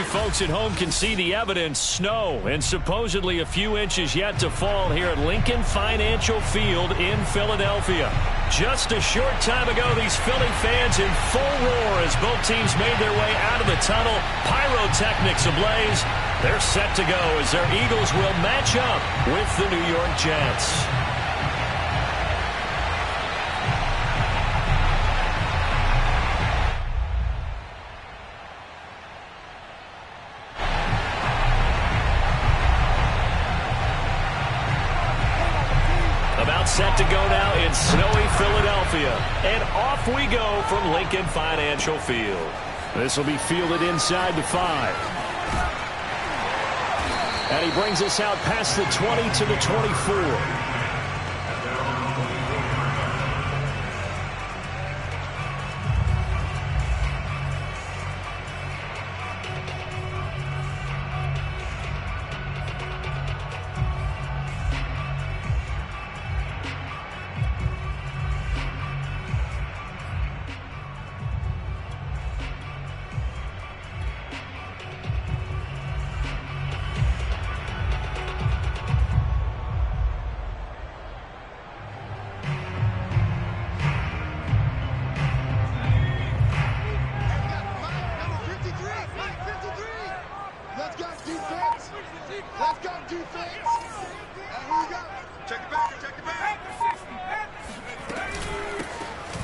folks at home can see the evidence. Snow and supposedly a few inches yet to fall here at Lincoln Financial Field in Philadelphia. Just a short time ago, these Philly fans in full roar as both teams made their way out of the tunnel. Pyrotechnics ablaze. They're set to go as their Eagles will match up with the New York Jets. Set to go now in snowy Philadelphia. And off we go from Lincoln Financial Field. This will be fielded inside the 5. And he brings us out past the 20 to the 24.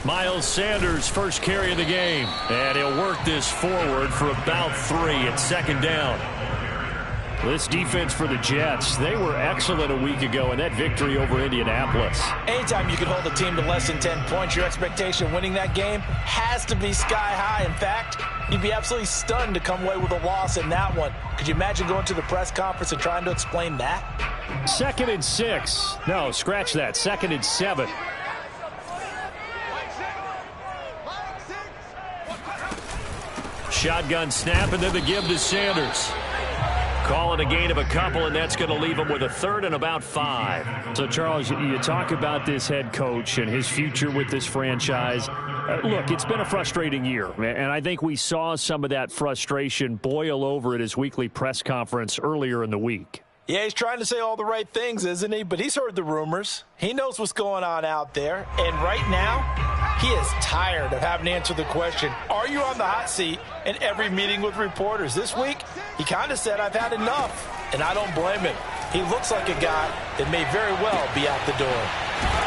Miles Sanders, first carry of the game. And he'll work this forward for about 3 at second down. This defense for the Jets, they were excellent a week ago in that victory over Indianapolis. Anytime you can hold a team to less than 10 points, your expectation of winning that game has to be sky high. In fact, you'd be absolutely stunned to come away with a loss in that one. Could you imagine going to the press conference and trying to explain that? 2nd and 6. No, scratch that. 2nd and 7. Shotgun snap, and then the give to Sanders. Calling a gain of a couple, and that's going to leave him with a 3rd and about 5. So, Charles, you talk about this head coach and his future with this franchise. Look, it's been a frustrating year, and I think we saw some of that frustration boil over at his weekly press conference earlier in the week. Yeah, he's trying to say all the right things, isn't he? But he's heard the rumors. He knows what's going on out there. And right now, he is tired of having to answer the question, are you on the hot seat in every meeting with reporters? This week, he kind of said, I've had enough. And I don't blame him. He looks like a guy that may very well be out the door.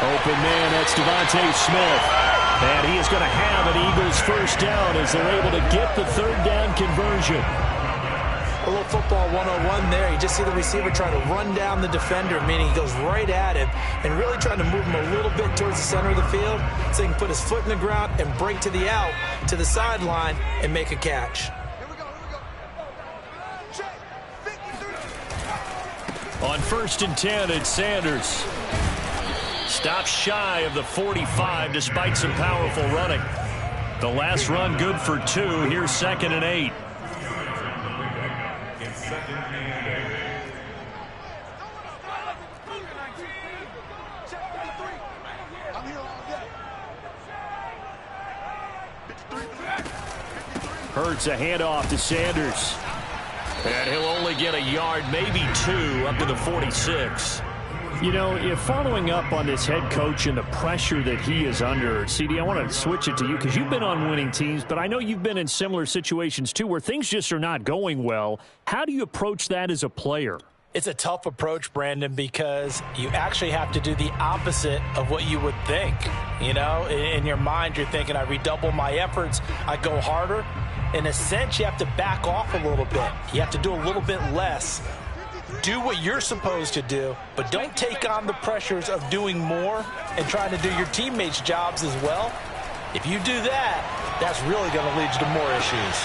Open man, that's Devontae Smith. And he is going to have an Eagles first down as they're able to get the 3rd down conversion. A little football 101 there. You just see the receiver trying to run down the defender, meaning he goes right at him and really trying to move him a little bit towards the center of the field so he can put his foot in the ground and break to the out, to the sideline, and make a catch. On 1st and 10, it's Sanders. Stops shy of the 45 despite some powerful running. The last run good for 2. Here's 2nd and 8. Hurts a handoff to Sanders. And he'll only get a yard, maybe 2, up to the 46. You know, if following up on this head coach and the pressure that he is under, CD, I want to switch it to you because you've been on winning teams, but I know you've been in similar situations too where things just are not going well. How do you approach that as a player? It's a tough approach, Brandon, because you actually have to do the opposite of what you would think. You know, in your mind, you're thinking, I redouble my efforts, I go harder. In a sense, you have to back off a little bit. You have to do a little bit less. Do what you're supposed to do, but don't take on the pressures of doing more and trying to do your teammates' jobs as well. If you do that, that's really going to lead you to more issues.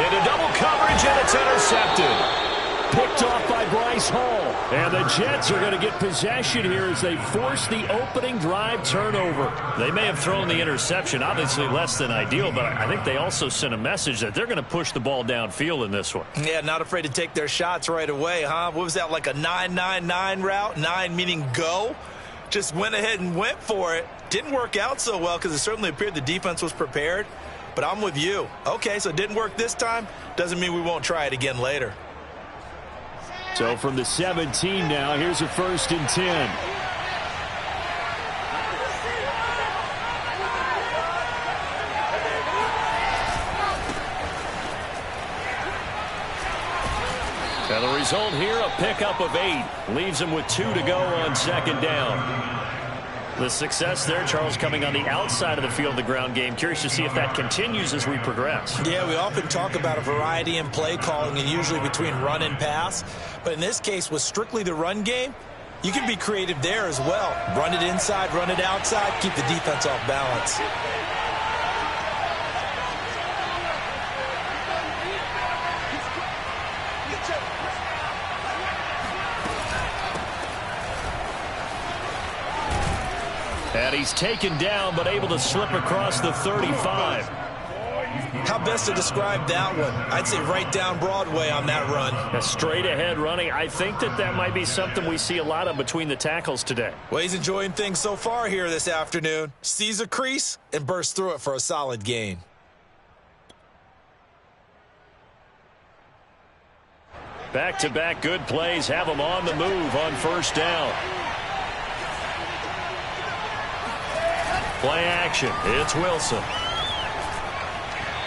Into double coverage, and it's intercepted. Picked off by Bryce Hall. And the Jets are going to get possession here as they force the opening drive turnover. They may have thrown the interception, obviously less than ideal, but I think they also sent a message that they're going to push the ball downfield in this one. Yeah, not afraid to take their shots right away, huh? What was that, like a 9-9-9 route? 9 meaning go? Just went ahead and went for it. Didn't work out so well because it certainly appeared the defense was prepared. but I'm with you. Okay, so it didn't work this time. Doesn't mean we won't try it again later. So from the 17 now, here's a 1st and 10. And the result here, a pickup of 8. Leaves him with 2 to go on 2nd down. The success there, Charles, coming on the outside of the field, the ground game. Curious to see if that continues as we progress. Yeah, we often talk about a variety in play calling and usually between run and pass. But in this case, with strictly the run game, you can be creative there as well. Run it inside, run it outside, keep the defense off balance. And he's taken down, but able to slip across the 35. How best to describe that one? I'd say right down Broadway on that run. A straight ahead running. I think that might be something we see a lot of between the tackles today. Well, he's enjoying things so far here this afternoon. Sees a crease and bursts through it for a solid gain. Back-to-back good plays have him on the move on 1st down. Play action. It's Wilson.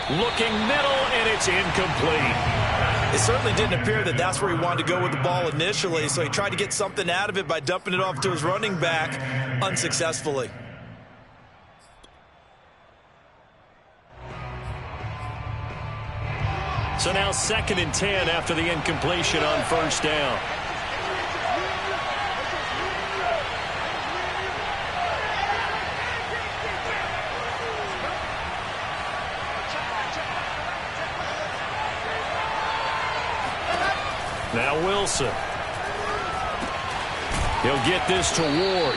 Looking middle, and it's incomplete. It certainly didn't appear that that's where he wanted to go with the ball initially, so he tried to get something out of it by dumping it off to his running back unsuccessfully. So now 2nd and 10 after the incompletion on 1st down. Now Wilson. He'll get this to Ward.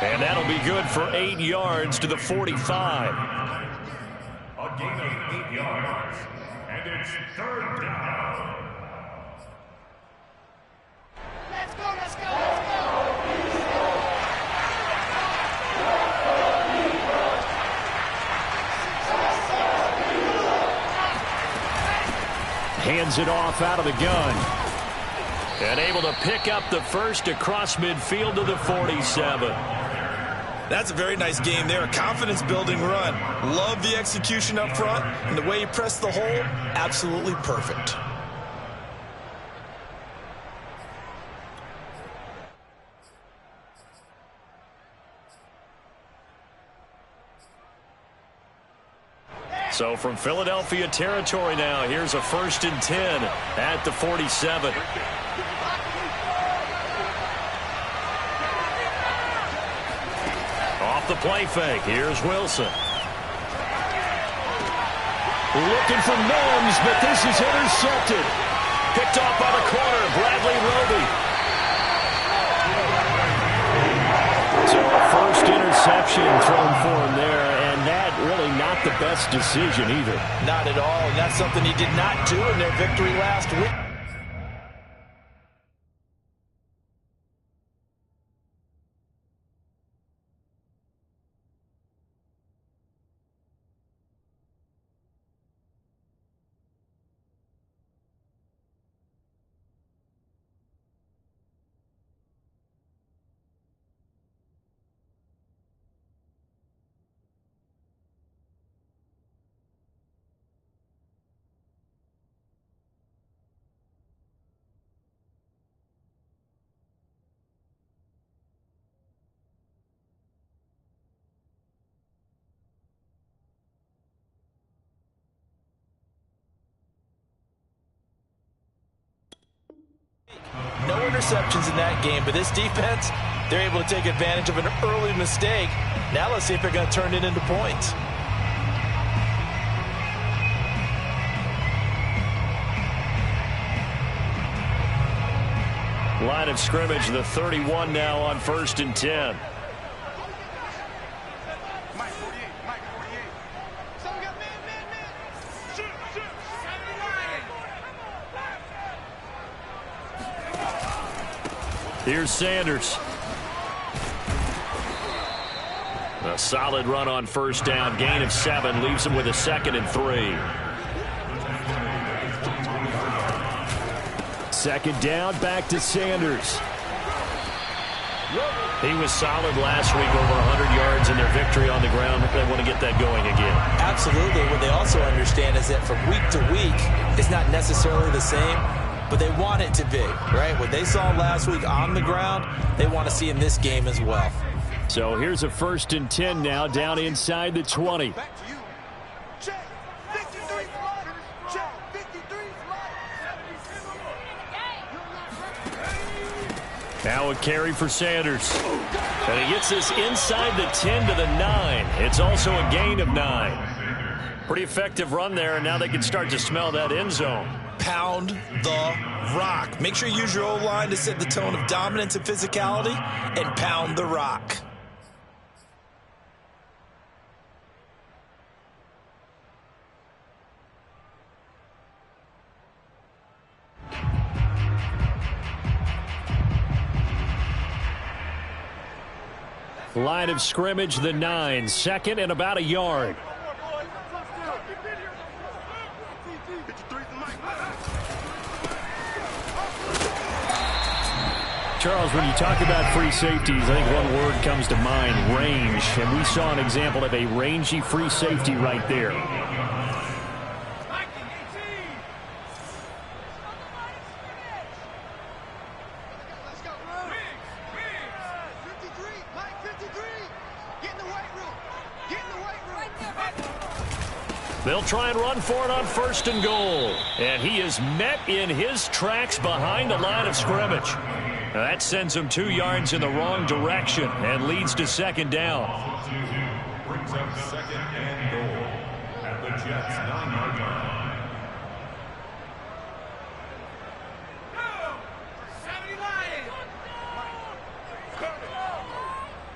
And that'll be good for 8 yards to the 45. A gain of 8 yards. And it's 3rd down. Let's go, let's go, let's go. Hands it off out of the gun. And able to pick up the first across midfield to the 47. That's a very nice game there. A confidence-building run. Love the execution up front, and the way he pressed the hole, absolutely perfect. So from Philadelphia territory now, here's a 1st and 10 at the 47. Off the play fake, here's Wilson. Looking for Mims, but this is intercepted. Picked off by the corner, Bradley Roby. So a first interception thrown for him there, and that really not the best decision either. Not at all, and that's something he did not do in their victory last week. No interceptions in that game, but this defense, they're able to take advantage of an early mistake. Now let's see if they're going to turn it into points. Line of scrimmage, the 31 now on 1st and 10. Here's Sanders. A solid run on first down. Gain of 7 leaves him with a 2nd and 3. 2nd down, back to Sanders. He was solid last week, over 100 yards in their victory on the ground. They want to get that going again. Absolutely. What they also understand is that from week to week, it's not necessarily the same, but they want it to be, right? What they saw last week on the ground, they want to see in this game as well. So here's a 1st and 10 now, down inside the 20. Back to you. Check. 53 slot. Check. 53 slot. Now a carry for Sanders. And he gets this inside the 10 to the 9. It's also a gain of 9. Pretty effective run there, and now they can start to smell that end zone. Pound the rock. Make sure you use your O-line to set the tone of dominance and physicality, and pound the rock. Line of scrimmage, the 9. 2nd and about a yard. Charles, when you talk about free safeties, I think one word comes to mind, range. And we saw an example of a rangy free safety right there. They'll try and run for it on 1st and goal. And he is met in his tracks behind the line of scrimmage. Now that sends him 2 yards in the wrong direction and leads to 2nd down. Brings up 2nd and goal at the Jets' 9-yard line.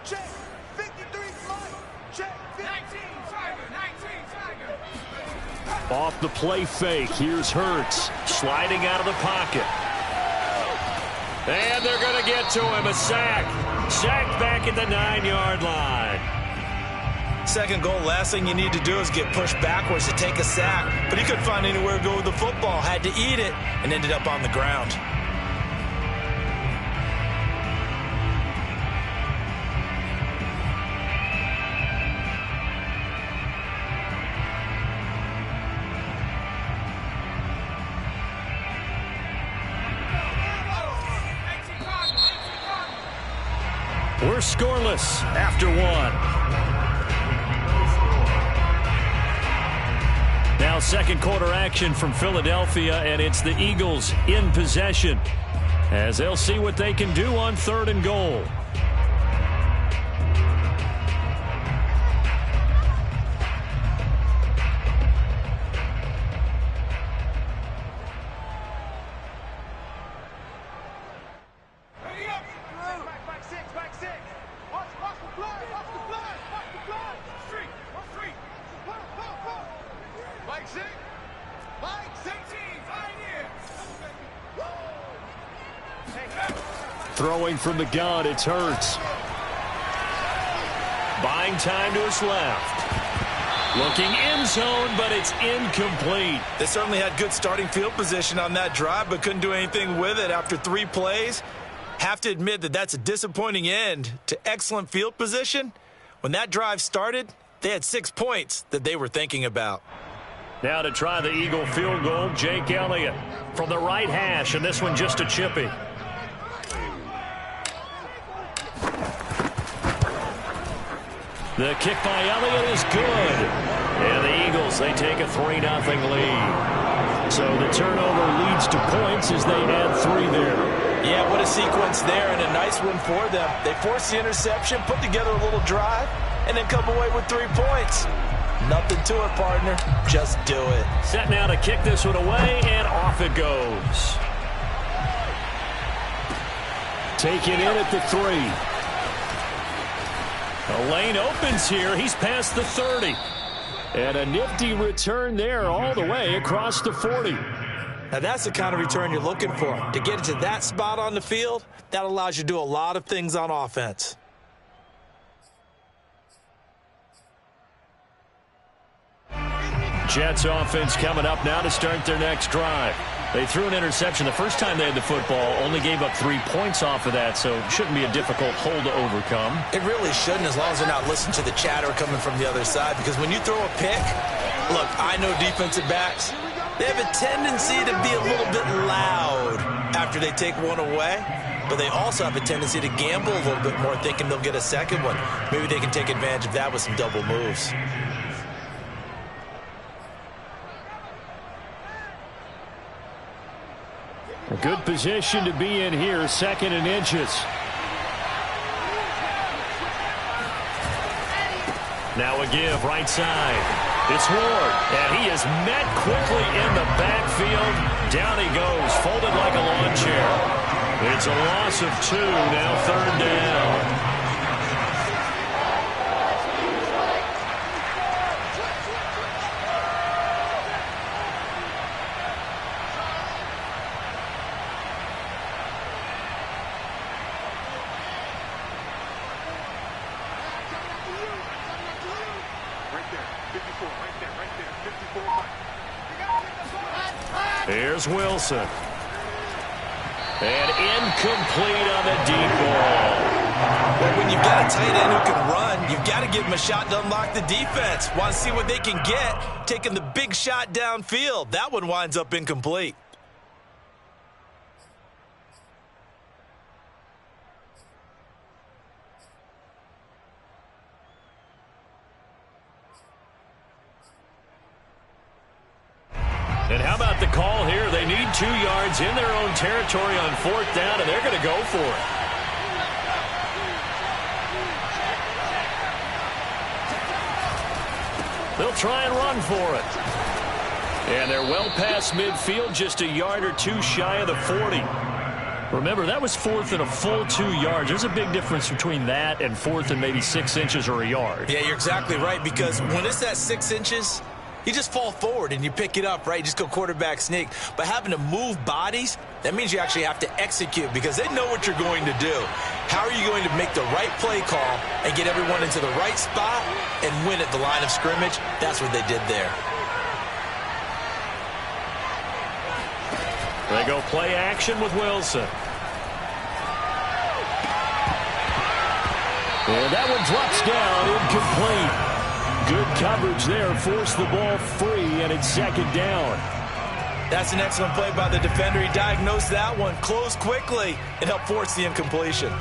Check. 53 slot. Check. 19 Tiger. Off the play fake. Here's Hurts sliding out of the pocket. And they're going to get to him. A sack. Sacked back at the 9-yard line. 2nd goal, last thing you need to do is get pushed backwards to take a sack. But he couldn't find anywhere to go with the football. Had to eat it and ended up on the ground. We're scoreless after 1. Now 2nd quarter action from Philadelphia, and it's the Eagles in possession as they'll see what they can do on 3rd and goal. Throwing from the gun, it's Hurts. Buying time to his left. Looking end zone, but it's incomplete. They certainly had good starting field position on that drive, but couldn't do anything with it after 3 plays. Have to admit that that's a disappointing end to excellent field position. When that drive started, they had 6 points that they were thinking about. Now to try the Eagle field goal, Jake Elliott from the right hash, and this one just a chippy. The kick by Elliott is good. And the Eagles, they take a 3-0 lead. So the turnover leads to points as they add 3 there. Yeah, what a sequence there, and a nice one for them. They forced the interception, put together a little drive, and then come away with 3 points. Nothing to it, partner. Just do it. Set now to kick this one away, and off it goes. Taken in at the 3. The lane opens here. He's past the 30. And a nifty return there all the way across the 40. Now that's the kind of return you're looking for. To get it to that spot on the field, that allows you to do a lot of things on offense. Jets offense coming up now to start their next drive. They threw an interception the first time they had the football, only gave up 3 points off of that, so it shouldn't be a difficult hole to overcome. It really shouldn't, as long as they're not listening to the chatter coming from the other side, because when you throw a pick, look, I know defensive backs, they have a tendency to be a little bit loud after they take one away, but they also have a tendency to gamble a little bit more, thinking they'll get a second one. Maybe they can take advantage of that with some double moves. A good position to be in here, 2nd and inches. Now a give, right side. It's Ward, and he is met quickly in the backfield. Down he goes, folded like a lawn chair. It's a loss of 2, now 3rd down. Here's Wilson. And incomplete on the deep ball. Well, when you've got a tight end who can run, you've got to give him a shot to unlock the defense. Want to see what they can get, taking the big shot downfield. That one winds up incomplete. And how about the call here? They need 2 yards in their own territory on 4th down, and they're going to go for it. They'll try and run for it. And they're well past midfield, just a yard or 2 shy of the 40. Remember, that was 4th and a full 2 yards. There's a big difference between that and 4th and maybe 6 inches or a yard. Yeah, you're exactly right, because when it's at 6 inches, you just fall forward and you pick it up, right? You just go quarterback sneak. But having to move bodies, that means you actually have to execute, because they know what you're going to do. How are you going to make the right play call and get everyone into the right spot and win at the line of scrimmage? That's what they did there. They go play action with Wilson. And that one drops down, incomplete. Good coverage there, forced the ball free, and it's 2nd down. That's an excellent play by the defender. He diagnosed that one, closed quickly, and helped force the incompletion.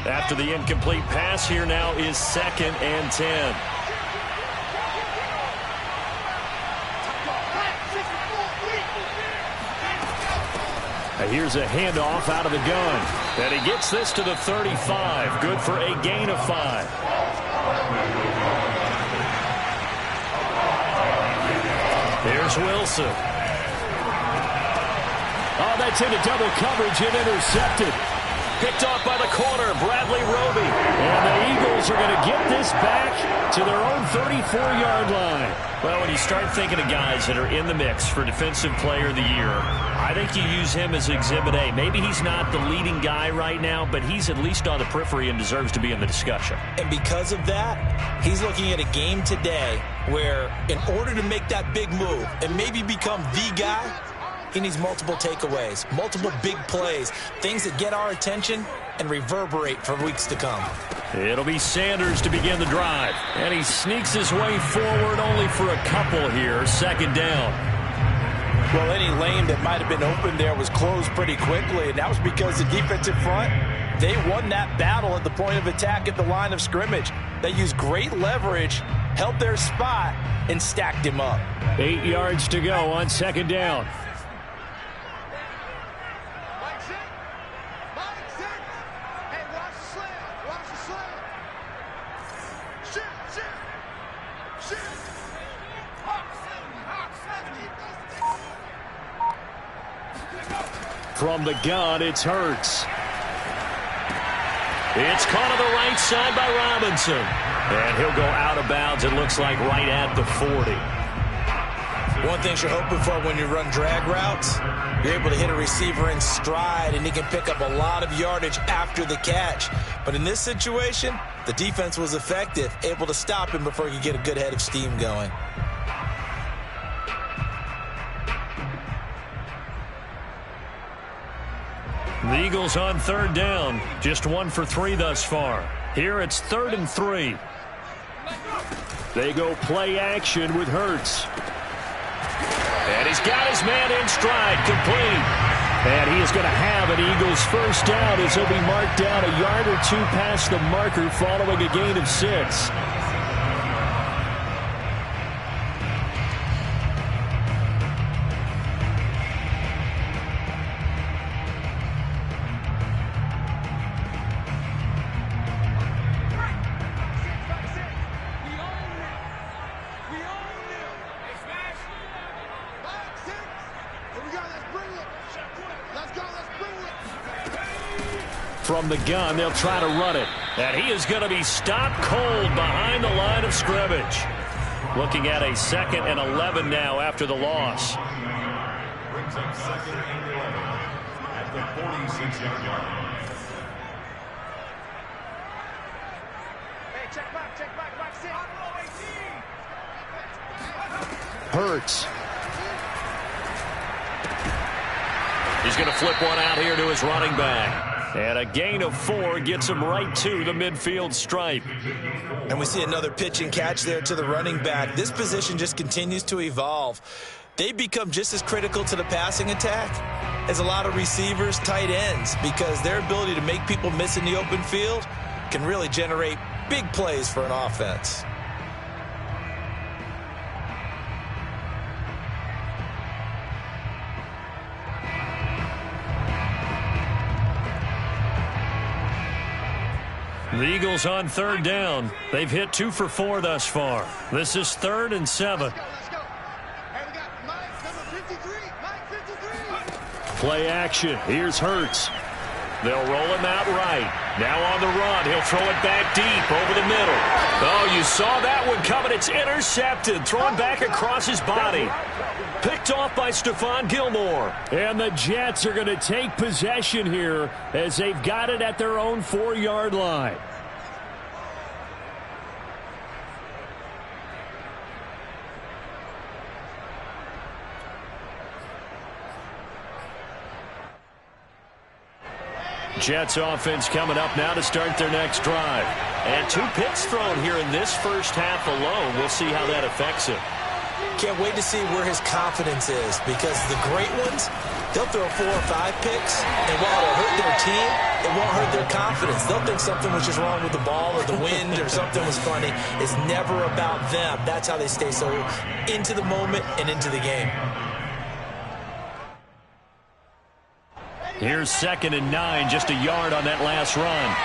After the incomplete pass, here now is 2nd and 10. Here's a handoff out of the gun. And he gets this to the 35. Good for a gain of 5. Here's Wilson. Oh, that's into double coverage and intercepted. Picked off by the corner, Bradley Roby. And the Eagles are going to get this back to their own 34-yard line. Well, when you start thinking of guys that are in the mix for Defensive Player of the Year, I think you use him as Exhibit A. Maybe he's not the leading guy right now, but he's at least on the periphery and deserves to be in the discussion. And because of that, he's looking at a game today where in order to make that big move and maybe become the guy, he needs multiple takeaways, multiple big plays, things that get our attention and reverberate for weeks to come. It'll be Sanders to begin the drive. And he sneaks his way forward only for a couple here. 2nd down. Well, any lane that might have been open there was closed pretty quickly, and that was because the defensive front, they won that battle at the point of attack at the line of scrimmage. They used great leverage, held their spot, and stacked him up. 8 yards to go on 2nd down. From the gun, it's Hurts. It's caught on the right side by Robinson. And he'll go out of bounds, it looks like, right at the 40. One thing you're hoping for when you run drag routes, You're able to hit a receiver in stride, and he can pick up a lot of yardage after the catch. But in this situation, the defense was effective, able to stop him before he could get a good head of steam going. The Eagles on third down. Just 1 for 3 thus far. Here it's 3rd and 3. They go play action with Hurts. And he's got his man in stride, complete. And he is going to have an Eagles first down as he'll be marked down a yard or 2 past the marker following a gain of 6. From the gun, they'll try to run it. And he is going to be stopped cold behind the line of scrimmage. Looking at a 2nd and 11 now after the loss. Brings up 2nd and 11 at the 46-yard line. Hey, check back, back 6. Hurts. He's going to flip one out here to his running back. And a gain of 4 gets him right to the midfield stripe. And we see another pitch and catch there to the running back. This position just continues to evolve. They become just as critical to the passing attack as a lot of receivers, tight ends, because their ability to make people miss in the open field can really generate big plays for an offense. The Eagles on third down. They've hit 2 for 4 thus far. This is 3rd and 7. Let's go. Hey, we got Mike, number 53. Mike 53. Play action. Here's Hurts. They'll roll him out right. Now on the run. He'll throw it back deep over the middle. Oh, you saw that one coming. It's intercepted. Thrown back across his body. Picked off by Stephon Gilmore. And the Jets are going to take possession here as they've got it at their own 4-yard line. Jets offense coming up now to start their next drive. And 2 picks thrown here in this first half alone. We'll see how that affects him. Can't wait to see where his confidence is, because the great ones, they'll throw 4 or 5 picks, and while it'll hurt their team, it won't hurt their confidence. They'll think something was just wrong with the ball or the wind or something was funny. It's never about them. That's how they stay so into the moment and into the game. Here's 2nd and 9, just a yard on that last run.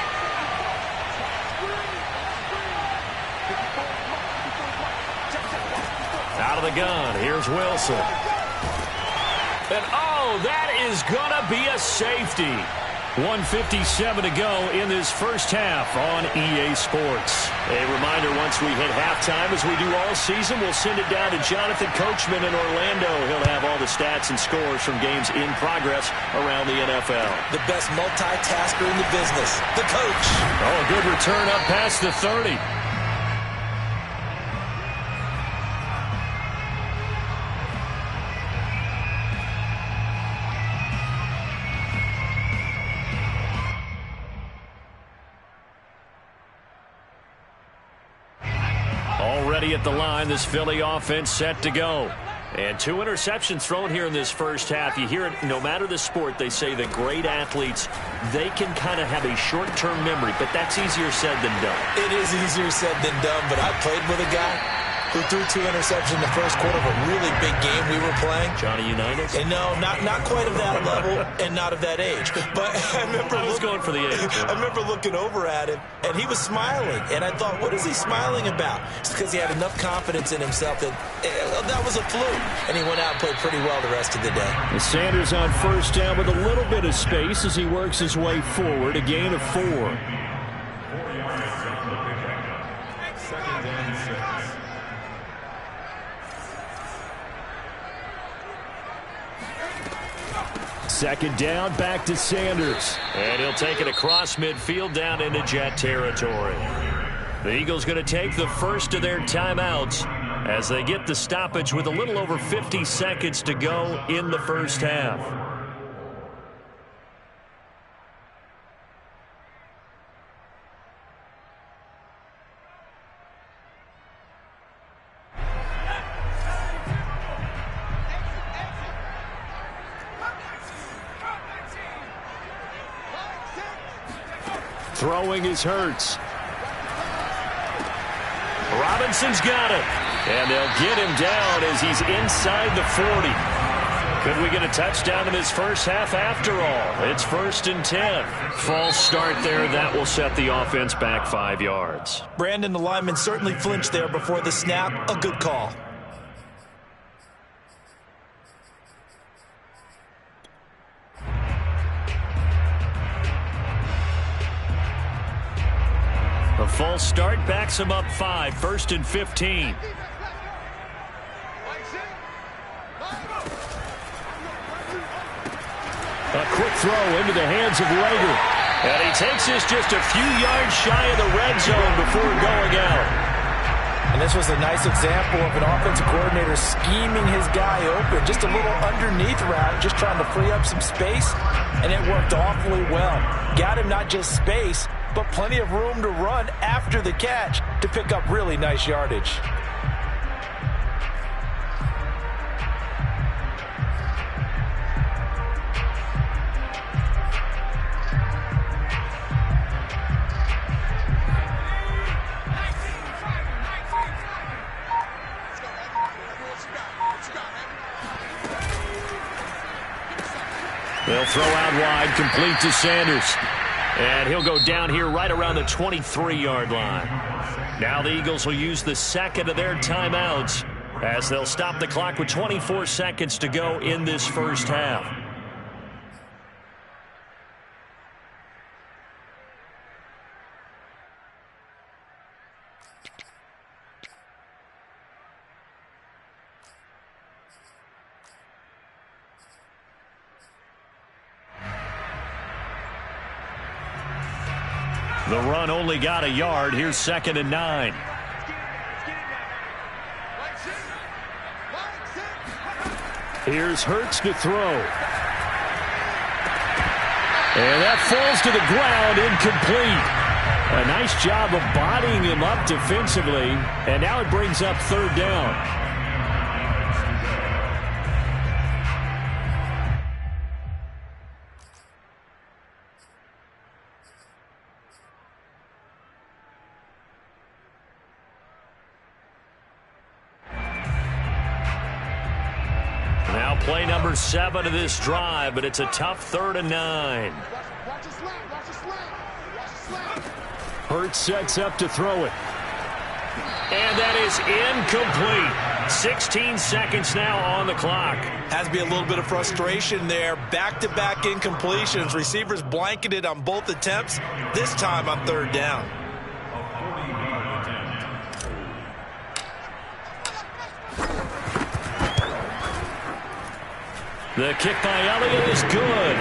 Out of the gun, here's Wilson. And oh, that is going to be a safety. 1:57 to go in this first half on EA Sports. A reminder, once we hit halftime, as we do all season, we'll send it down to Jonathan Coachman in Orlando. He'll have all the stats and scores from games in progress around the NFL. The best multitasker in the business, the coach. Oh, a good return up past the 30. Already at the line, this Philly offense set to go. And 2 interceptions thrown here in this first half. You hear it, no matter the sport, they say that great athletes, they can kind of have a short-term memory, but that's easier said than done. It is easier said than done, but I played with a guy who threw 2 interceptions in the first quarter of a really big game we were playing. Johnny Unitas? And no, not quite of that level and not of that age. But I remember going for the age. I remember looking over at him, and he was smiling. And I thought, what is he smiling about? It's because he had enough confidence in himself that that was a fluke. And he went out and played pretty well the rest of the day. And Sanders on first down with a little bit of space as he works his way forward. A gain of 4. 4 yards on the pickup. 2nd and 6. Second down, back to Sanders. And he'll take it across midfield down into Jet territory. The Eagles going to take the first of their timeouts as they get the stoppage with a little over 50 seconds to go in the first half. Throwing is Hurts. Robinson's got it. And they'll get him down as he's inside the 40. Could we get a touchdown in this first half after all? It's 1st and 10. False start there. That will set the offense back 5 yards. Brandon, the lineman certainly flinched there before the snap. A good call. A false start backs him up 5. 1st and 15. A quick throw into the hands of Rager. And he takes this just a few yards shy of the red zone before going out. And this was a nice example of an offensive coordinator scheming his guy open. Just a little underneath route, just trying to free up some space, and it worked awfully well. Got him not just space, but plenty of room to run after the catch to pick up really nice yardage. They'll throw out wide, complete to Sanders. And he'll go down here right around the 23-yard line. Now the Eagles will use the second of their timeouts as they'll stop the clock with 24 seconds to go in this first half. The run only got a yard. Here's 2nd and 9. Here's Hurts to throw. And that falls to the ground, incomplete. A nice job of bodying him up defensively. And now it brings up 3rd down. Play number 7 of this drive, but it's a tough 3rd and 9. Hurts sets up to throw it. And that is incomplete. 16 seconds now on the clock. Has to be a little bit of frustration there. Back-to-back incompletions. Receivers blanketed on both attempts, this time on 3rd down. The kick by Elliott is good.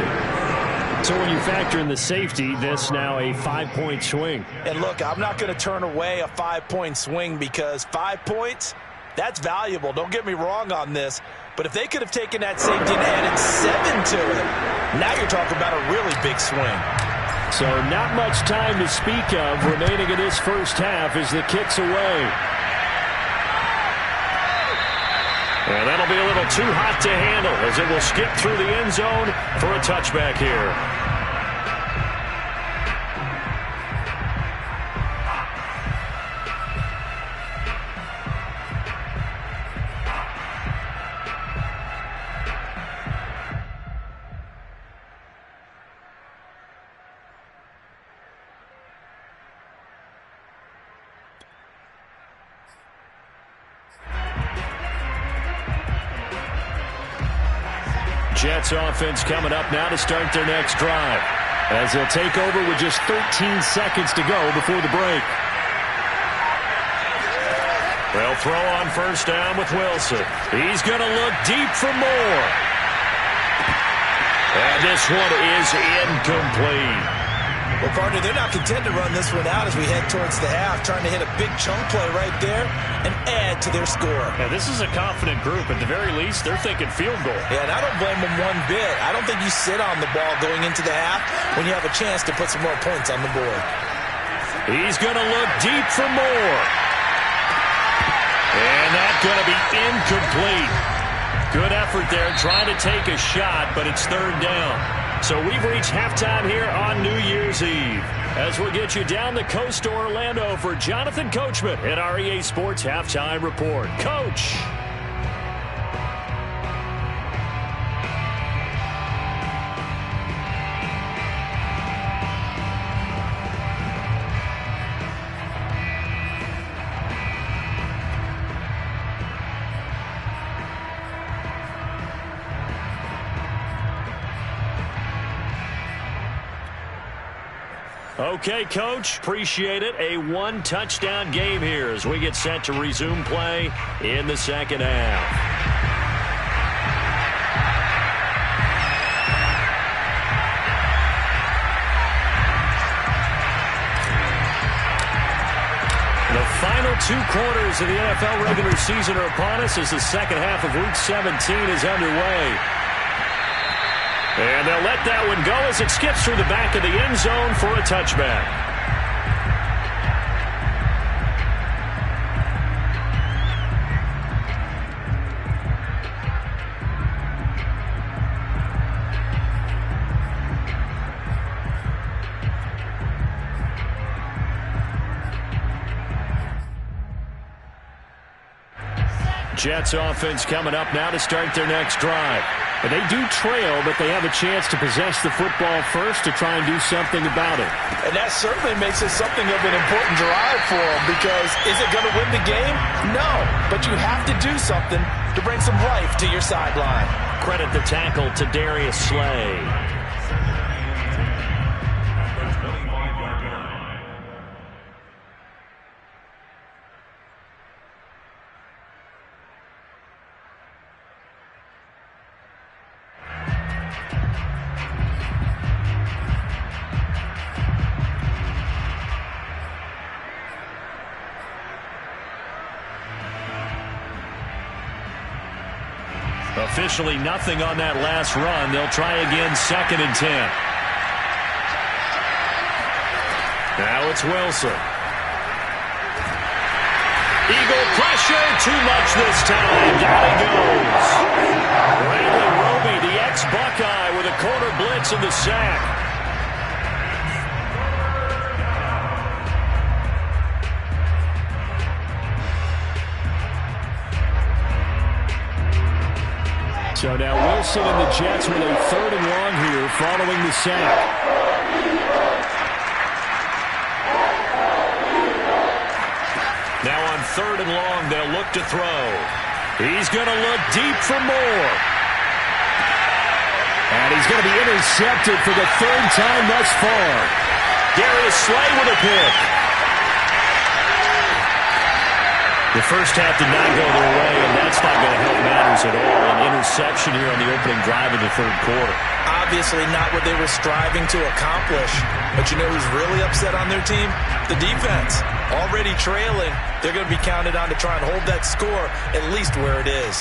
So when you factor in the safety, this now a 5-point swing. And look, I'm not going to turn away a 5-point swing because 5 points, that's valuable. Don't get me wrong on this. But if they could have taken that safety and added 7 to it, now you're talking about a really big swing. So not much time to speak of remaining in this first half as the kick's away. And that'll be a little too hot to handle as it will skip through the end zone for a touchback here. Jets offense coming up now to start their next drive, as they'll take over with just 13 seconds to go before the break. They'll throw on 1st down with Wilson. He's going to look deep for more. And this one is incomplete. Well, partner, they're not content to run this one out as we head towards the half, trying to hit a big chunk play right there and add to their score. Yeah, this is a confident group. At the very least, they're thinking field goal. Yeah, and I don't blame them one bit. I don't think you sit on the ball going into the half when you have a chance to put some more points on the board. He's going to look deep for more. And that's going to be incomplete. Good effort there trying to take a shot, but it's third down. So we've reached halftime here on New Year's Eve. As we'll get you down the coast to Orlando for Jonathan Coachman at our EA Sports Halftime Report. Coach. Okay, Coach, appreciate it. A one-touchdown game here as we get set to resume play in the second half. The final 2 quarters of the NFL regular season are upon us as the second half of Week 17 is underway. And they'll let that one go as it skips through the back of the end zone for a touchback. Jets offense coming up now to start their next drive. And they do trail, but they have a chance to possess the football first to try and do something about it. And that certainly makes it something of an important drive for them, because is it going to win the game? No, but you have to do something to bring some life to your sideline. Credit the tackle to Darius Slay. Officially nothing on that last run. They'll try again, 2nd and 10. Now it's Wilson. Eagle pressure, too much this time. Down he goes. Bradley Roby, the ex-Buckeye, with a corner blitz in the sack. So now Wilson and the Jets with a 3rd and long here following the sack. Now on 3rd and long, they'll look to throw. He's going to look deep for more. And he's going to be intercepted for the 3rd time thus far. Darius Slay with a pick. The first half did not go their way, and that's not going to help matters at all. An interception here on the opening drive of the 3rd quarter. Obviously not what they were striving to accomplish. But you know who's really upset on their team? The defense. Already trailing. They're going to be counted on to try and hold that score at least where it is.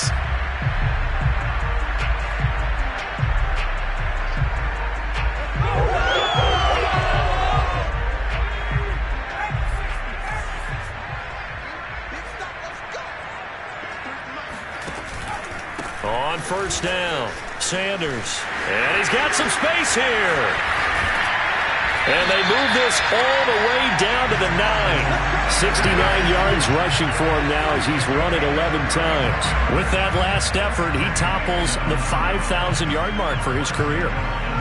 On 1st down, Sanders. And he's got some space here. And they move this all the way down to the 9. 69 yards rushing for him now as he's run it 11 times. With that last effort, he topples the 5,000-yard mark for his career.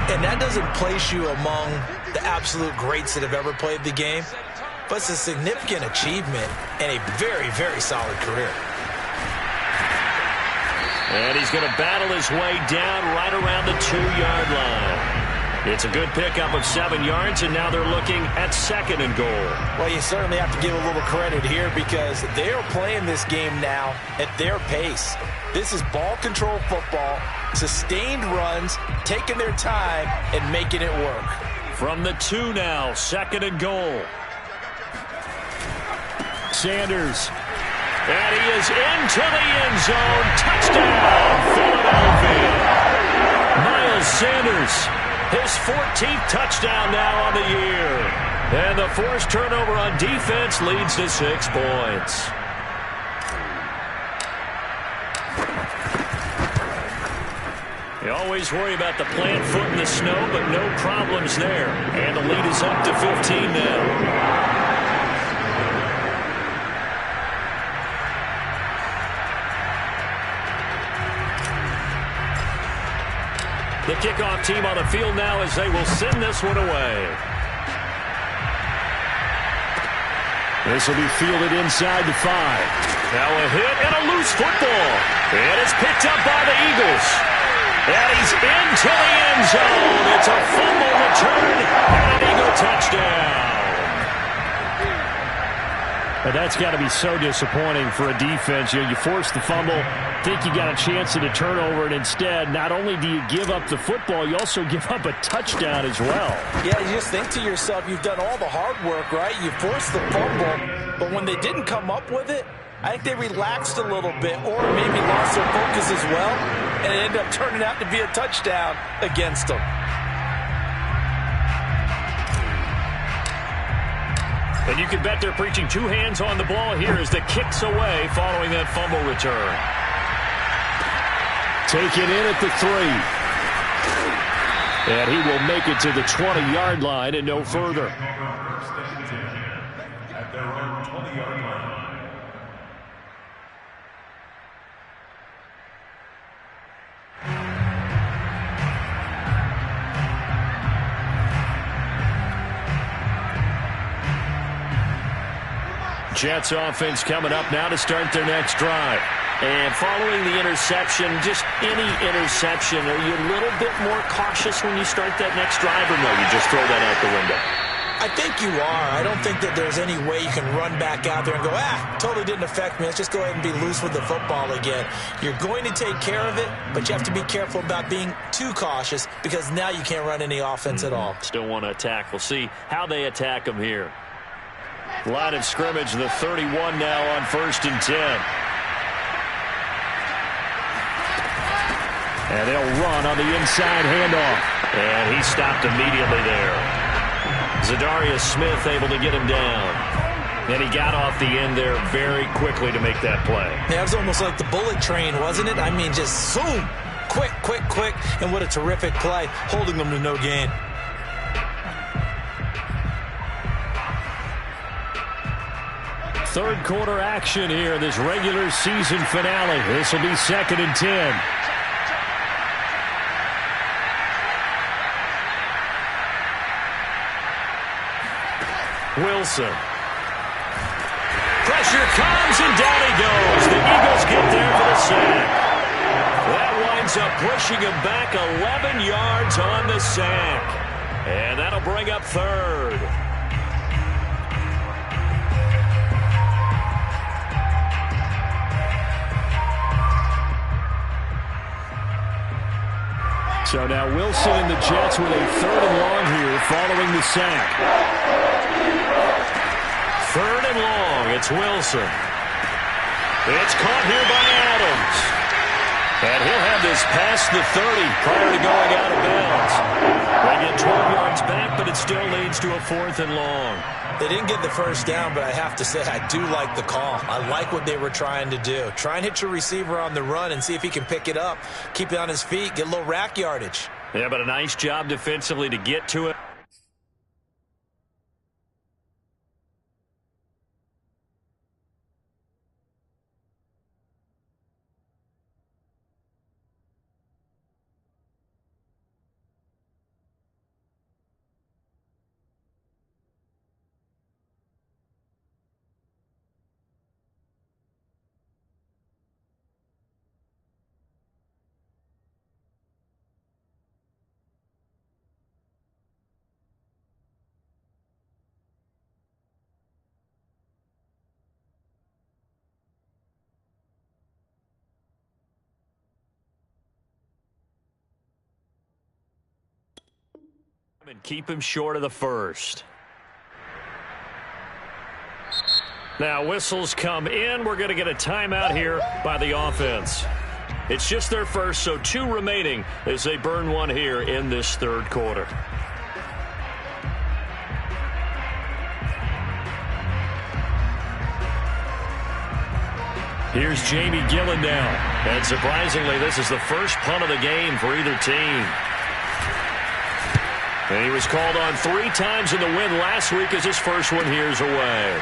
And that doesn't place you among the absolute greats that have ever played the game, but it's a significant achievement and a very, very solid career. And he's going to battle his way down right around the 2-yard line. It's a good pickup of 7 yards, and now they're looking at 2nd and goal. Well, you certainly have to give a little credit here because they are playing this game now at their pace. This is ball control football, sustained runs, taking their time, and making it work. From the 2 now, 2nd and goal. Sanders. And he is into the end zone. Touchdown, Philadelphia. Miles Sanders, his 14th touchdown now on the year. And the forced turnover on defense leads to 6 points. You always worry about the plant foot in the snow, but no problems there. And the lead is up to 15 now. The kickoff team on the field now as they will send this one away. This will be fielded inside the 5. Now a hit and a loose football. And it's picked up by the Eagles. And he's into the end zone. It's a fumble return and an Eagle touchdown. And that's got to be so disappointing for a defense. You know, you force the fumble, think you got a chance at a turnover, and instead, not only do you give up the football, you also give up a touchdown as well. Yeah, you just think to yourself, you've done all the hard work, right? You forced the fumble, but when they didn't come up with it, I think they relaxed a little bit or maybe lost their focus as well, and it ended up turning out to be a touchdown against them. And you can bet they're preaching 2 hands on the ball here as the kick's away following that fumble return. Taken in at the 3. And he will make it to the 20-yard line and no further. At their own 20-yard line. Jets offense coming up now to start their next drive. And following the interception, just any interception, are you a little bit more cautious when you start that next drive, or no, you just throw that out the window? I think you are. I don't think that there's any way you can run back out there and go, totally didn't affect me. Let's just go ahead and be loose with the football again. You're going to take care of it, but you have to be careful about being too cautious because now you can't run any offense at all. Still want to attack. We'll see how they attack them here. Line of scrimmage, the 31 now on 1st and 10. And they'll run on the inside handoff. And he stopped immediately there. Zadarius Smith able to get him down. And he got off the end there very quickly to make that play. Yeah, it was almost like the bullet train, wasn't it? I mean, just zoom. Quick, quick, quick. And what a terrific play, holding them to no gain. Third quarter action here in this regular season finale. This will be 2nd and 10. Wilson. Pressure comes and down he goes. The Eagles get there for the sack. That winds up pushing him back 11 yards on the sack. And that'll bring up 3rd. So now Wilson and the Jets with a 3rd and long here following the sack. 3rd and long. It's Wilson. It's caught here by Adams. And he'll have this past the 30 prior to going out of bounds. They get 12 yards back, but it still leads to a 4th and long. They didn't get the first down, but I have to say I do like the call. I like what they were trying to do. Try and hit your receiver on the run and see if he can pick it up, keep it on his feet, get a little rack yardage. Yeah, but a nice job defensively to get to it. And keep him short of the first. Now whistles come in. We're going to get a timeout here by the offense. It's just their first, so 2 remaining as they burn one here in this third quarter. Here's Jamie Gillen now. And surprisingly, this is the first punt of the game for either team. And he was called on 3 times in the win last week as his first one here's away.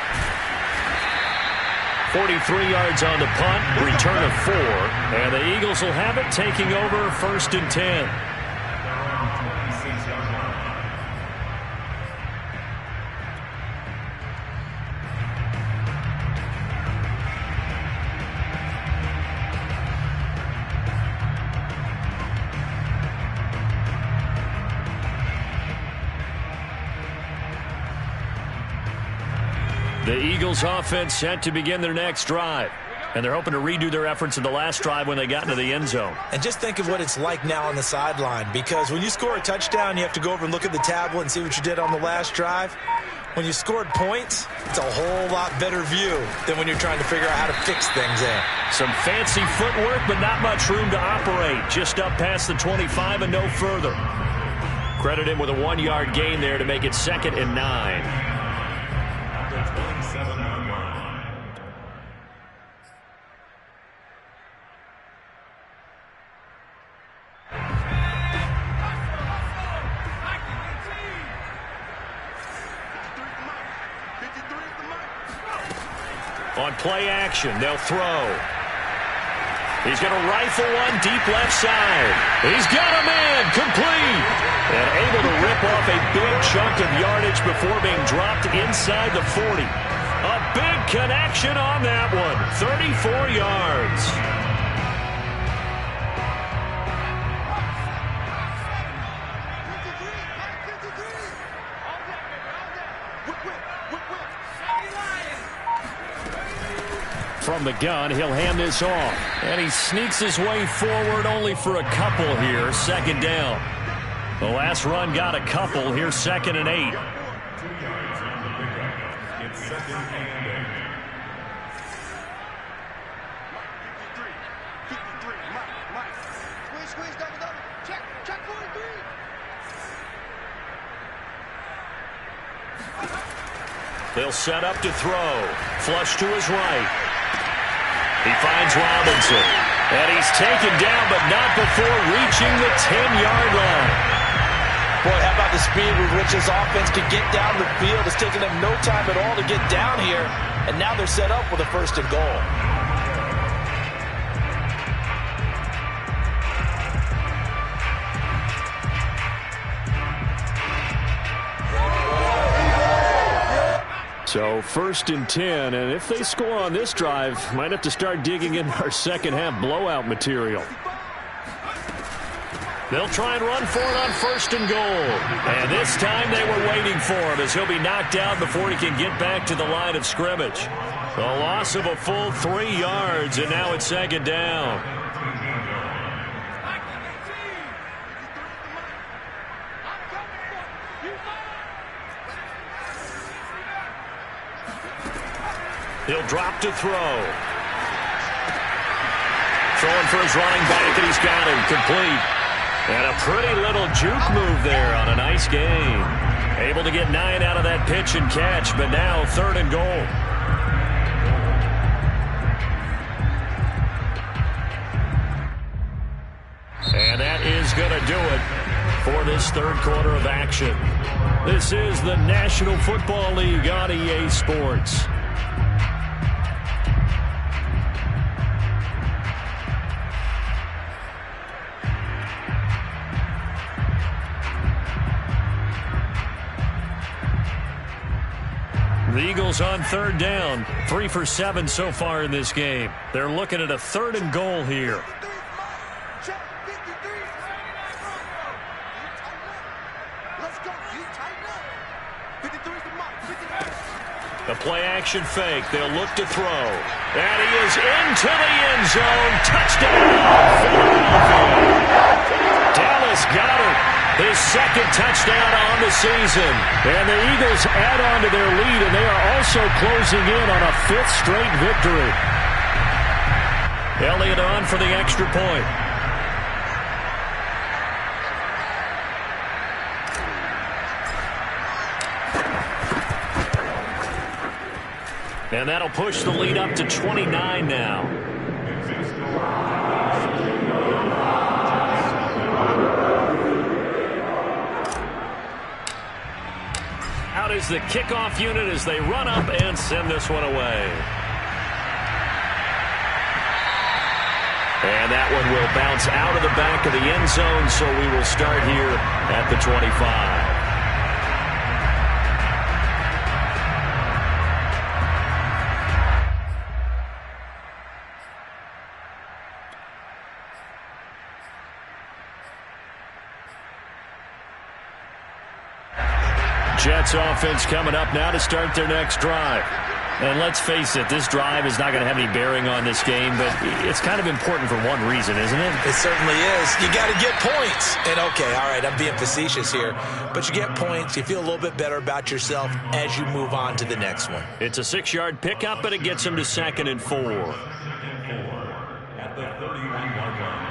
43 yards on the punt, return of 4. And the Eagles will have it, taking over 1st and 10. The Eagles offense set to begin their next drive. And they're hoping to redo their efforts in the last drive when they got into the end zone. And just think of what it's like now on the sideline, because when you score a touchdown, you have to go over and look at the tablet and see what you did on the last drive. When you scored points, it's a whole lot better view than when you're trying to figure out how to fix things there. Some fancy footwork, but not much room to operate. Just up past the 25 and no further. Credit him with a 1-yard gain there to make it 2nd and 9. On play action, they'll throw. He's going to rifle one deep left side. He's got a man, complete. And able to rip off a big chunk of yardage before being dropped inside the 40. A big connection on that one, 34 yards. From the gun, he'll hand this off. And he sneaks his way forward only for a couple here. 2nd down. The last run got a couple. Here's 2nd and 8. 2 yards on the pickup. It's 2nd and 8. 53. Mike. Squeeze, double. Check 43. They'll set up to throw. Flush to his right. He finds Robinson. And he's taken down, but not before reaching the 10-yard line. Boy, how about the speed with which this offense could get down the field? It's taken them no time at all to get down here. And now they're set up with a 1st and goal. So 1st and 10, and if they score on this drive, might have to start digging in our second half blowout material. They'll try and run for it on 1st and goal. And this time they were waiting for him as he'll be knocked out before he can get back to the line of scrimmage. A loss of a full 3 yards, and now it's 2nd down. He'll drop to throw. Throwing for his running back, and he's got him complete. And a pretty little juke move there on a nice game. Able to get 9 out of that pitch and catch, but now 3rd and goal. And that is going to do it for this third quarter of action. This is the National Football League on EA Sports. The Eagles on 3rd down, 3 for 7 so far in this game. They're looking at a 3rd and goal here. A play-action fake. They'll look to throw. And he is into the end zone. Touchdown, Philadelphia. Dallas Goedert His second touchdown on the season. And the Eagles add on to their lead, and they are also closing in on a 5th straight victory. Elliott on for the extra point. And that'll push the lead up to 29 now. Out is the kickoff unit as they run up and send this one away. And that one will bounce out of the back of the end zone, so we will start here at the 25. Jets offense coming up now to start their next drive. And let's face it, this drive is not going to have any bearing on this game, but it's kind of important for one reason, isn't it? It certainly is. You got to get points. And, okay, all right, I'm being facetious here, but you get points. You feel a little bit better about yourself as you move on to the next one. It's a 6-yard pickup, but it gets them to 2nd and 4. At the 31-yard line.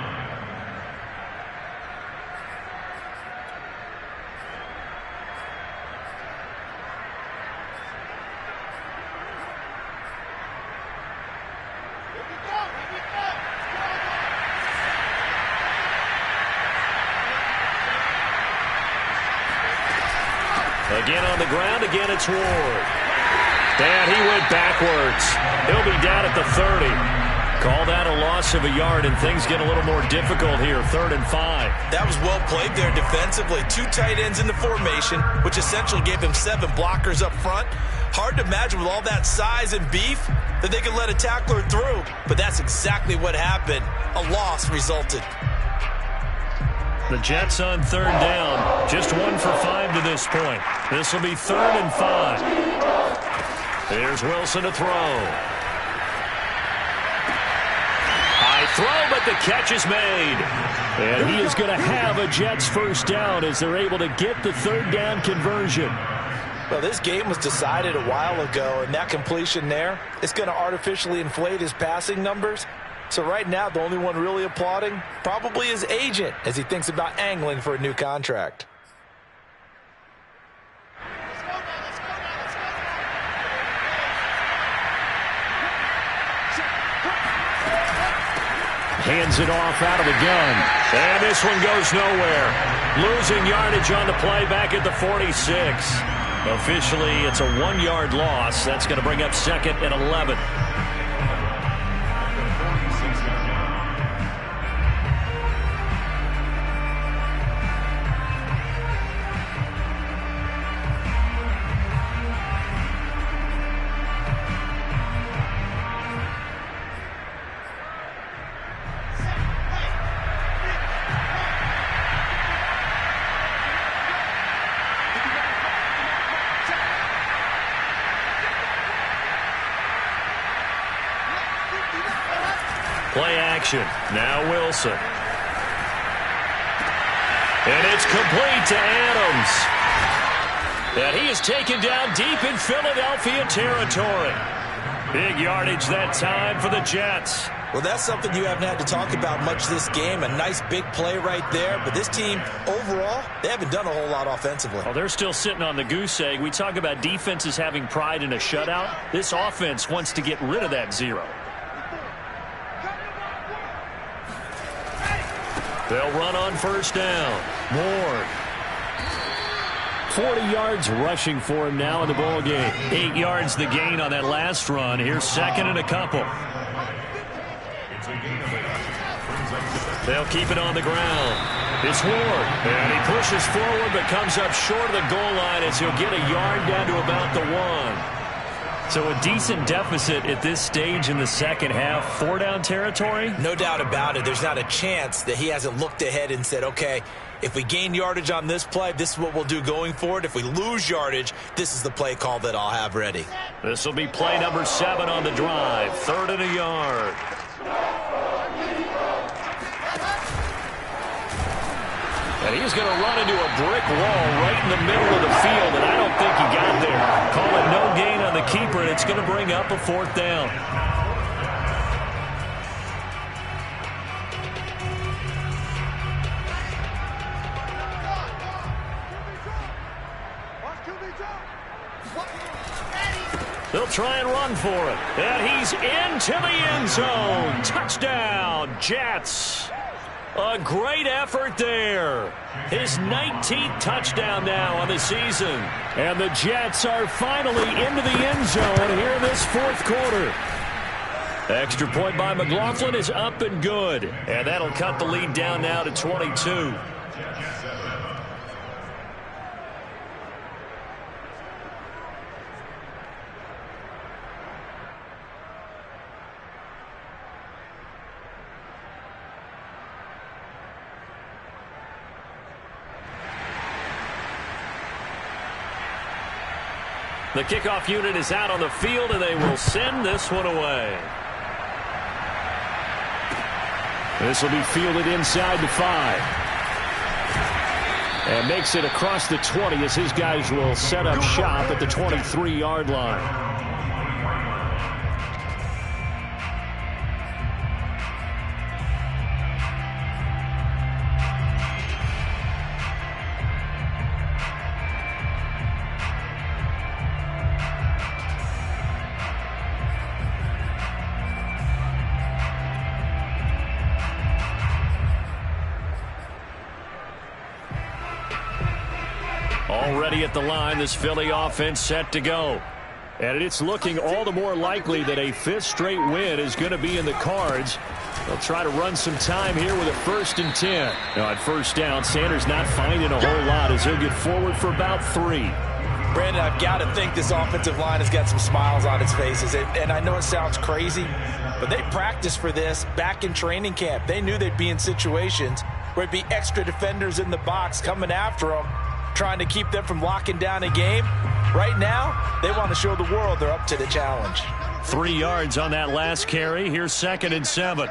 Again on the ground, again it's Ward. And he went backwards. He'll be down at the 30. Call that a loss of a yard, and things get a little more difficult here, 3rd and 5. That was well played there defensively. 2 tight ends in the formation, which essentially gave him 7 blockers up front. Hard to imagine with all that size and beef that they could let a tackler through, but that's exactly what happened. A loss resulted. The Jets on 3rd down. Just 1 for 5 to this point. This will be 3rd and 5. Here's Wilson to throw. High throw, but the catch is made. And he is going to have a Jets first down as they're able to get the 3rd down conversion. Well, this game was decided a while ago, and that completion there is going to artificially inflate his passing numbers. So right now, the only one really applauding probably his agent as he thinks about angling for a new contract. Hands it off out of the gun. And this one goes nowhere. Losing yardage on the play back at the 46. Officially, it's a 1-yard loss. That's going to bring up 2nd and 11. Play action. Now Wilson. And it's complete to Adams. And he is taken down deep in Philadelphia territory. Big yardage that time for the Jets. Well, that's something you haven't had to talk about much this game. A nice big play right there. But this team, overall, they haven't done a whole lot offensively. Well, they're still sitting on the goose egg. We talk about defenses having pride in a shutout. This offense wants to get rid of that 0. They'll run on first down. Ward. 40 yards rushing for him now in the ball game. 8 yards the gain on that last run. Here's 2nd and a couple. They'll keep it on the ground. It's Ward. And he pushes forward but comes up short of the goal line as he'll get a yard down to about the 1. So a decent deficit at this stage in the second half. 4-down territory? No doubt about it. There's not a chance that he hasn't looked ahead and said, okay, if we gain yardage on this play, this is what we'll do going forward. If we lose yardage, this is the play call that I'll have ready. This will be play number 7 on the drive. 3rd and a yard. And he's going to run into a brick wall right in the middle of the field, and I don't think he got there. Call it no gain on the keeper, and it's going to bring up a 4th down. They'll try and run for it. And he's into the end zone. Touchdown, Jets. A great effort there. His 19th touchdown now on the season. And the Jets are finally into the end zone here in this 4th quarter. Extra point by McLaughlin is up and good. And that'll cut the lead down now to 22. The kickoff unit is out on the field, and they will send this one away. This will be fielded inside the 5. And makes it across the 20 as his guys will set up shop at the 23-yard line. Already at the line, this Philly offense set to go. And it's looking all the more likely that a 5th straight win is going to be in the cards. They'll try to run some time here with a 1st and 10. Now at 1st down, Sanders not finding a whole lot as he'll get forward for about 3. Brandon, I've got to think this offensive line has got some smiles on its faces. And I know it sounds crazy, but they practiced for this back in training camp. They knew they'd be in situations where it'd be extra defenders in the box coming after them, trying to keep them from locking down a game. Right now, they want to show the world they're up to the challenge. 3 yards on that last carry. Here's 2nd and 7.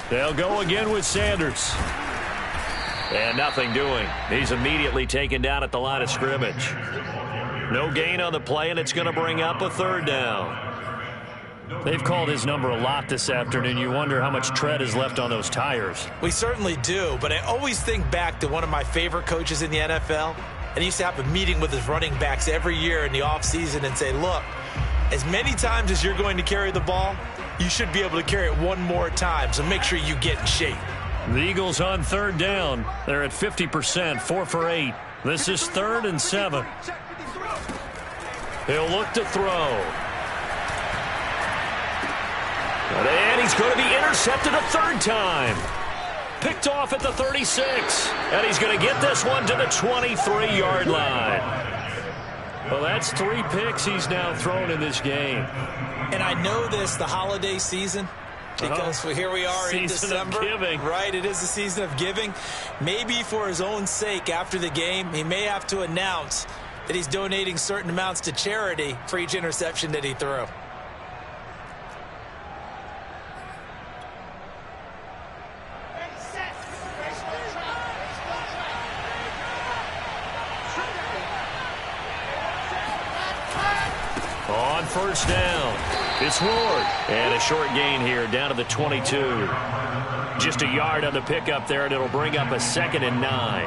They'll go again with Sanders. And nothing doing. He's immediately taken down at the line of scrimmage. No gain on the play, and it's going to bring up a 3rd down. They've called his number a lot this afternoon. You wonder how much tread is left on those tires. We certainly do, but I always think back to one of my favorite coaches in the NFL, and he used to have a meeting with his running backs every year in the offseason and say, look, as many times as you're going to carry the ball, you should be able to carry it one more time, so make sure you get in shape. The Eagles on 3rd down. They're at 50%, 4 for 8. This is 3rd and 7. He'll look to throw. And he's going to be intercepted a 3rd time. Picked off at the 36. And he's going to get this one to the 23-yard line. Well, that's 3 picks he's now thrown in this game. And I know this, the holiday season, because here we are in December. Season of giving. Right, it is the season of giving. Maybe for his own sake after the game, he may have to announce that he's donating certain amounts to charity for each interception that he threw. On 1st down, it's Ward. And a short gain here down to the 22. Just a yard on the pickup there, and it'll bring up a 2nd and 9.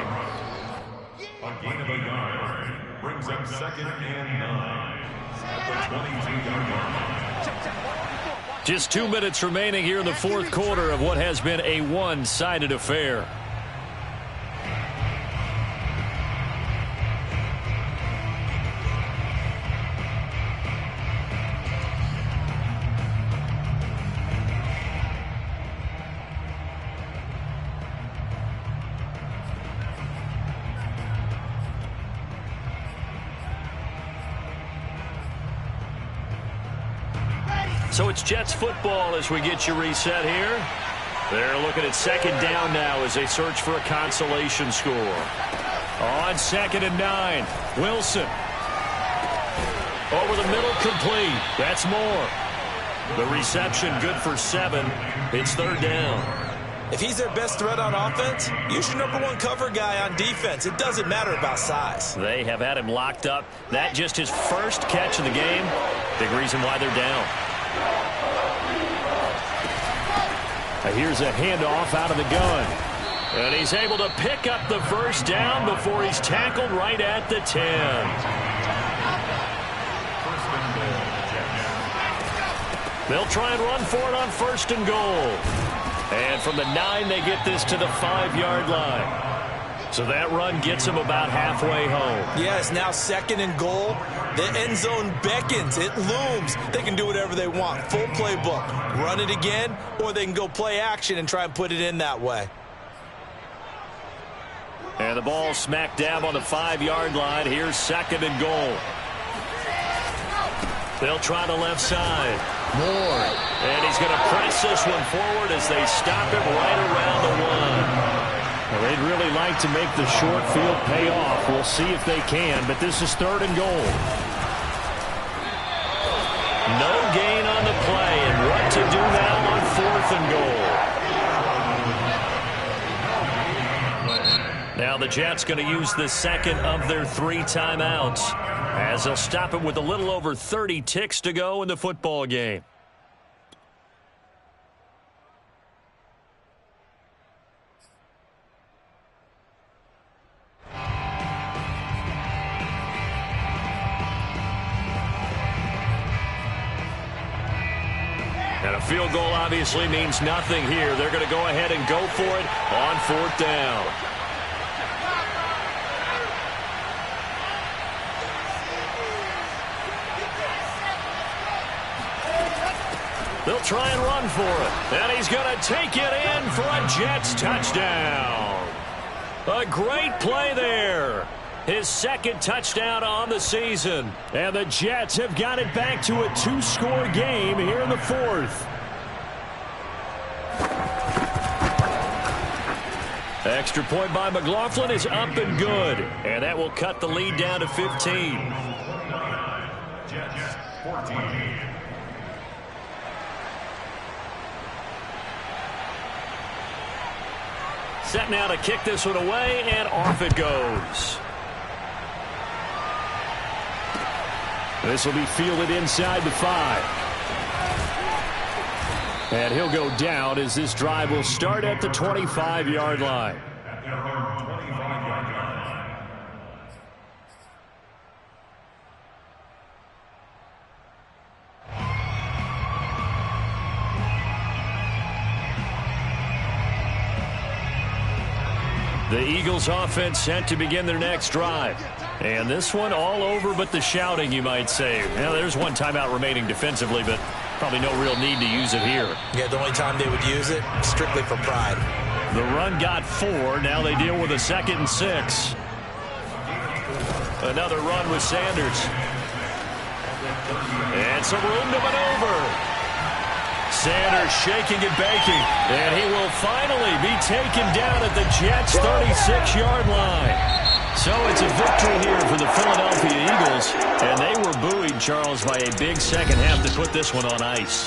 A gain of a yard brings up 2nd and 9 at the 22-yard line. Just 2 minutes remaining here in the 4th quarter of what has been a one-sided affair. So it's Jets football as we get you reset here. They're looking at 2nd down now as they search for a consolation score. On 2nd and 9, Wilson. Over the middle, complete. That's Moore. The reception good for 7. It's 3rd down. If he's their best threat on offense, use your #1 cover guy on defense. It doesn't matter about size. They have had him locked up. That just his first catch of the game. Big reason why they're down. Here's a handoff out of the gun. And he's able to pick up the first down before he's tackled right at the 10. They'll try and run for it on 1st and goal. And from the 9, they get this to the 5-yard line. So that run gets them about halfway home. Yes, now 2nd and goal. The end zone beckons. It looms. They can do whatever they want. Full playbook. Run it again, or they can go play action and try and put it in that way. And the ball smack dab on the 5-yard line. Here's 2nd and goal. They'll try the left side. Moore. And he's going to press this one forward as they stop it right around the 1. Well, they'd really like to make the short field pay off. We'll see if they can, but this is 3rd and goal. No gain on the play, and what to do now on 4th and goal. Now the Jets going to use the 2nd of their 3 timeouts, as they'll stop it with a little over 30 ticks to go in the football game. And a field goal obviously means nothing here. They're going to go ahead and go for it on 4th down. They'll try and run for it. And he's going to take it in for a Jets touchdown. A great play there. His 2nd touchdown on the season. And the Jets have got it back to a 2-score game here in the 4th. Extra point by McLaughlin is up and good. And that will cut the lead down to 15. Jets 14. Set now to kick this one away, and off it goes. This will be fielded inside the 5. And he'll go down as this drive will start at the 25-yard line. At their own 25-yard line. The Eagles offense set to begin their next drive. And this one all over but the shouting, you might say. Now, there's one timeout remaining defensively, but probably no real need to use it here. Yeah, the only time they would use it, strictly for pride. The run got 4. Now they deal with a 2nd and 6. Another run with Sanders. And some room to maneuver. Sanders shaking and baking. And he will finally be taken down at the Jets' 36-yard line. So it's a victory here for the Philadelphia Eagles. And they were buoyed, Charles, by a big second half to put this one on ice.